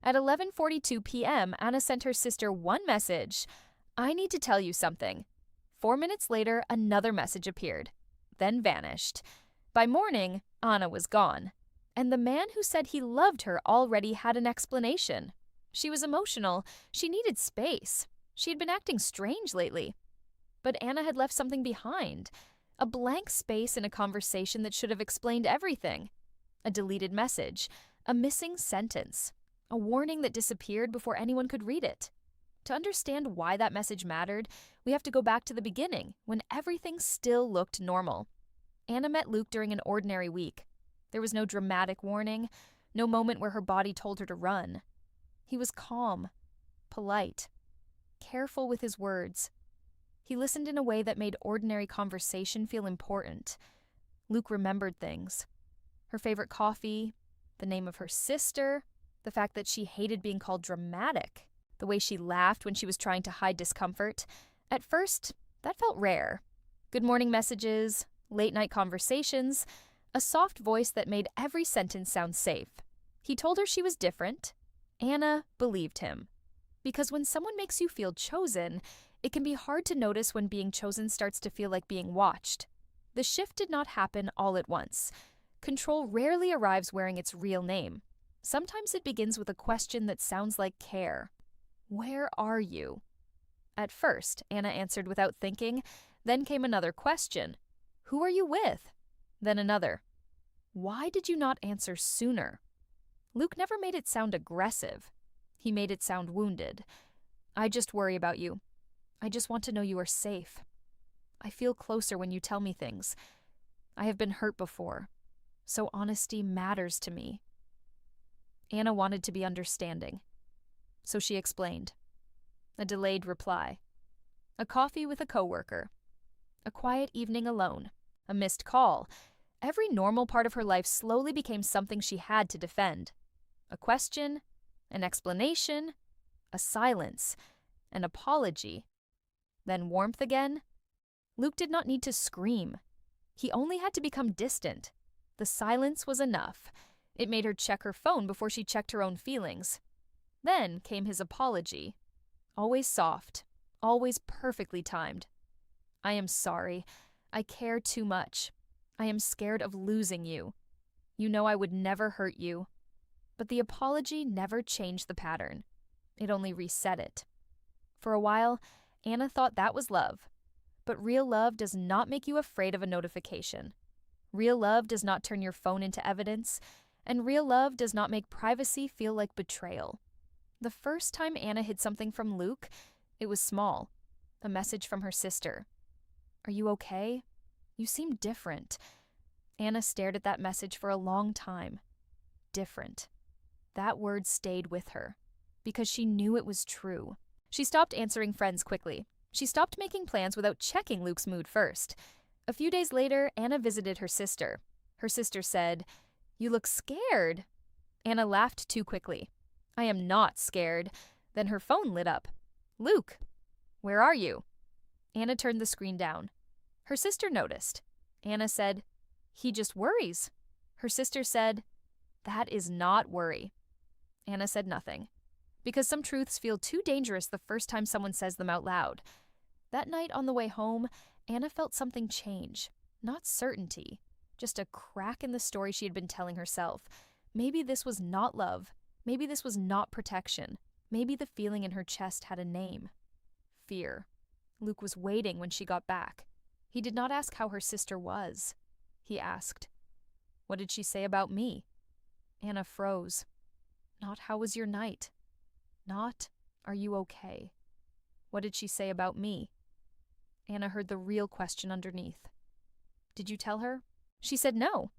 At 11:42 p.m., Anna sent her sister one message. "I need to tell you something." 4 minutes later, another message appeared, then vanished. By morning, Anna was gone. And the man who said he loved her already had an explanation. She was emotional. She needed space. She had been acting strange lately. But Anna had left something behind. A blank space in a conversation that should have explained everything. A deleted message. A missing sentence. A warning that disappeared before anyone could read it. To understand why that message mattered, we have to go back to the beginning, when everything still looked normal. Anna met Luke during an ordinary week. There was no dramatic warning, no moment where her body told her to run. He was calm, polite, careful with his words. He listened in a way that made ordinary conversation feel important. Luke remembered things. Her favorite coffee, the name of her sister, the fact that she hated being called dramatic, the way she laughed when she was trying to hide discomfort. At first, that felt rare. Good morning messages, late-night conversations, a soft voice that made every sentence sound safe. He told her she was different. Anna believed him. Because when someone makes you feel chosen, it can be hard to notice when being chosen starts to feel like being watched. The shift did not happen all at once. Control rarely arrives wearing its real name. Sometimes it begins with a question that sounds like care. "Where are you?" At first, Anna answered without thinking. Then came another question. "Who are you with?" Then another. "Why did you not answer sooner?" Luke never made it sound aggressive. He made it sound wounded. "I just worry about you. I just want to know you are safe. I feel closer when you tell me things. I have been hurt before, so honesty matters to me." Anna wanted to be understanding, so she explained. A delayed reply. A coffee with a coworker. A quiet evening alone. A missed call. Every normal part of her life slowly became something she had to defend. A question, an explanation, a silence, an apology. Then warmth again. Luke did not need to scream. He only had to become distant. The silence was enough. It made her check her phone before she checked her own feelings. Then came his apology. Always soft, always perfectly timed. "I am sorry. I care too much. I am scared of losing you. You know I would never hurt you." But the apology never changed the pattern. It only reset it. For a while, Anna thought that was love. But real love does not make you afraid of a notification. Real love does not turn your phone into evidence. And real love does not make privacy feel like betrayal. The first time Anna hid something from Luke, it was small. A message from her sister. "Are you okay? You seem different." Anna stared at that message for a long time. Different. That word stayed with her, because she knew it was true. She stopped answering friends quickly. She stopped making plans without checking Luke's mood first. A few days later, Anna visited her sister. Her sister said, "You look scared." Anna laughed too quickly. "I am not scared." Then her phone lit up. "Luke, where are you?" Anna turned the screen down. Her sister noticed. Anna said, "He just worries." Her sister said, "That is not worry." Anna said nothing, because some truths feel too dangerous the first time someone says them out loud. That night on the way home, Anna felt something change. Not certainty, just a crack in the story she had been telling herself. Maybe this was not love. Maybe this was not protection. Maybe the feeling in her chest had a name. Fear. Luke was waiting when she got back. He did not ask how her sister was. He asked, "What did she say about me?" Anna froze. Not "How was your night?" Not "Are you okay?" What did she say about me? Anna heard the real question underneath. "Did you tell her?" She said no.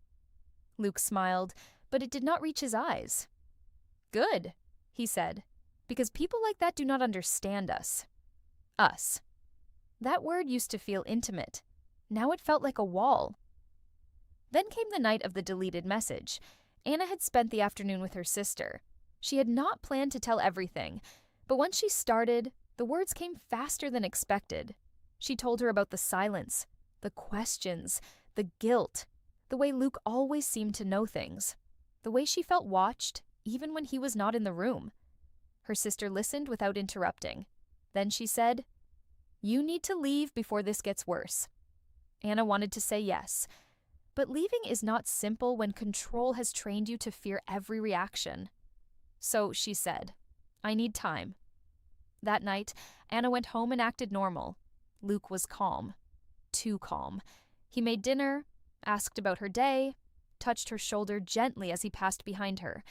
Luke smiled, but it did not reach his eyes. "Good," he said, "because people like that do not understand us." Us. That word used to feel intimate. Now it felt like a wall. Then came the night of the deleted message. Anna had spent the afternoon with her sister. She had not planned to tell everything, but once she started, the words came faster than expected. She told her about the silence, the questions, the guilt, the way Luke always seemed to know things, the way she felt watched, even when he was not in the room. Her sister listened without interrupting. Then she said, "You need to leave before this gets worse." Anna wanted to say yes, but leaving is not simple when control has trained you to fear every reaction. So she said, "I need time." That night, Anna went home and acted normal. Luke was calm. Too calm. He made dinner, asked about her day, touched her shoulder gently as he passed behind her.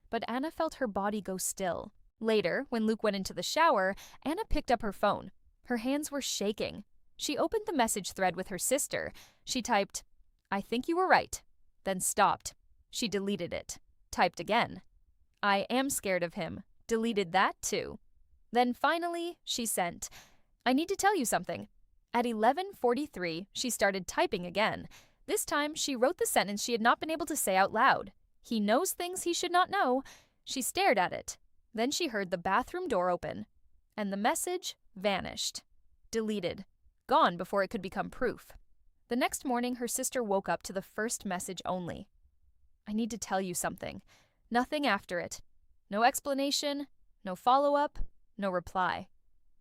But Anna felt her body go still. Later, when Luke went into the shower, Anna picked up her phone. Her hands were shaking. She opened the message thread with her sister. She typed, "I think you were right," then stopped. She deleted it. Typed again. "I am scared of him." Deleted that too. Then finally, she sent, "I need to tell you something." At 11:43, she started typing again. This time, she wrote the sentence she had not been able to say out loud. "He knows things he should not know." She stared at it. Then she heard the bathroom door open, and the message vanished. Deleted. Gone before it could become proof. The next morning, her sister woke up to the first message only. "I need to tell you something." Nothing after it. No explanation, no follow-up, no reply.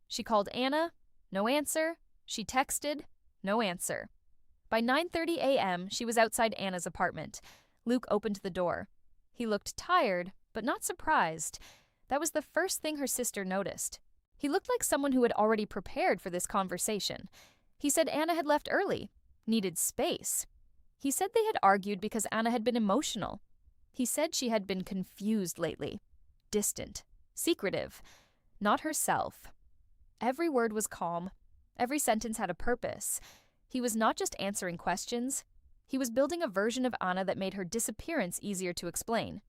She called Anna, no answer. She texted, no answer. By 9:30 a.m., she was outside Anna's apartment. Luke opened the door. He looked tired, but not surprised. That was the first thing her sister noticed. He looked like someone who had already prepared for this conversation. He said Anna had left early, needed space. He said they had argued because Anna had been emotional. He said she had been confused lately, distant, secretive, not herself. Every word was calm. Every sentence had a purpose. He was not just answering questions. He was building a version of Anna that made her disappearance easier to explain.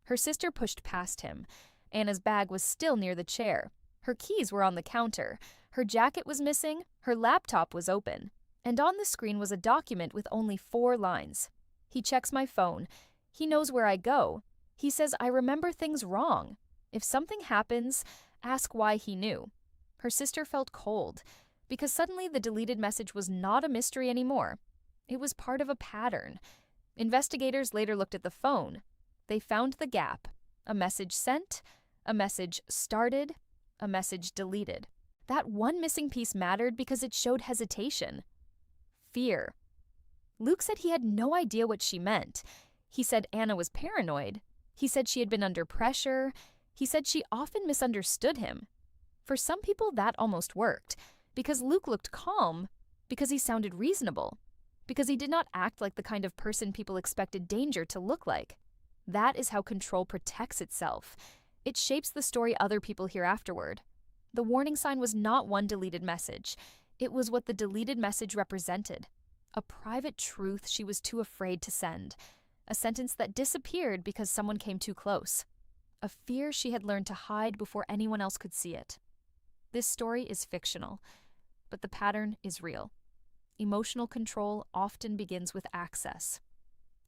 Her sister pushed past him. Anna's bag was still near the chair. Her keys were on the counter. Her jacket was missing. Her laptop was open. And on the screen was a document with only 4 lines. "He checks my phone. He knows where I go. He says I remember things wrong. If something happens, ask why he knew." Her sister felt cold, because suddenly the deleted message was not a mystery anymore. It was part of a pattern. Investigators later looked at the phone. They found the gap. A message sent, a message started, a message deleted. That one missing piece mattered because it showed hesitation. Fear. Luke said he had no idea what she meant. He said Anna was paranoid. He said she had been under pressure. He said she often misunderstood him. For some people, that almost worked, because Luke looked calm, because he sounded reasonable, because he did not act like the kind of person people expected danger to look like. That is how control protects itself. It shapes the story other people hear afterward. The warning sign was not one deleted message. It was what the deleted message represented. A private truth she was too afraid to send. A sentence that disappeared because someone came too close. A fear she had learned to hide before anyone else could see it. This story is fictional, but the pattern is real. Emotional control often begins with access.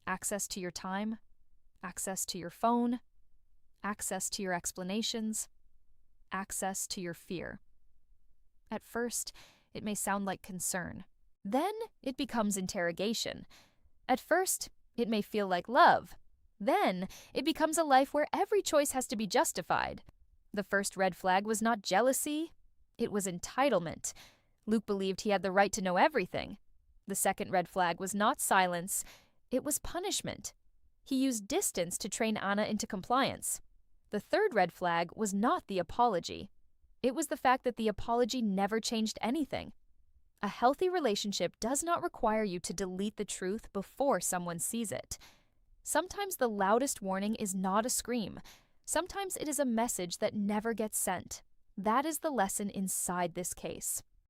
Access to your time, access to your phone, access to your explanations, access to your fear. At first, it may sound like concern. Then it becomes interrogation. At first, it may feel like love. Then it becomes a life where every choice has to be justified. The first red flag was not jealousy, it was entitlement. Luke believed he had the right to know everything. The second red flag was not silence, it was punishment. He used distance to train Anna into compliance. The third red flag was not the apology. It was the fact that the apology never changed anything. A healthy relationship does not require you to delete the truth before someone sees it. Sometimes the loudest warning is not a scream. Sometimes it is a message that never gets sent. That is the lesson inside this case.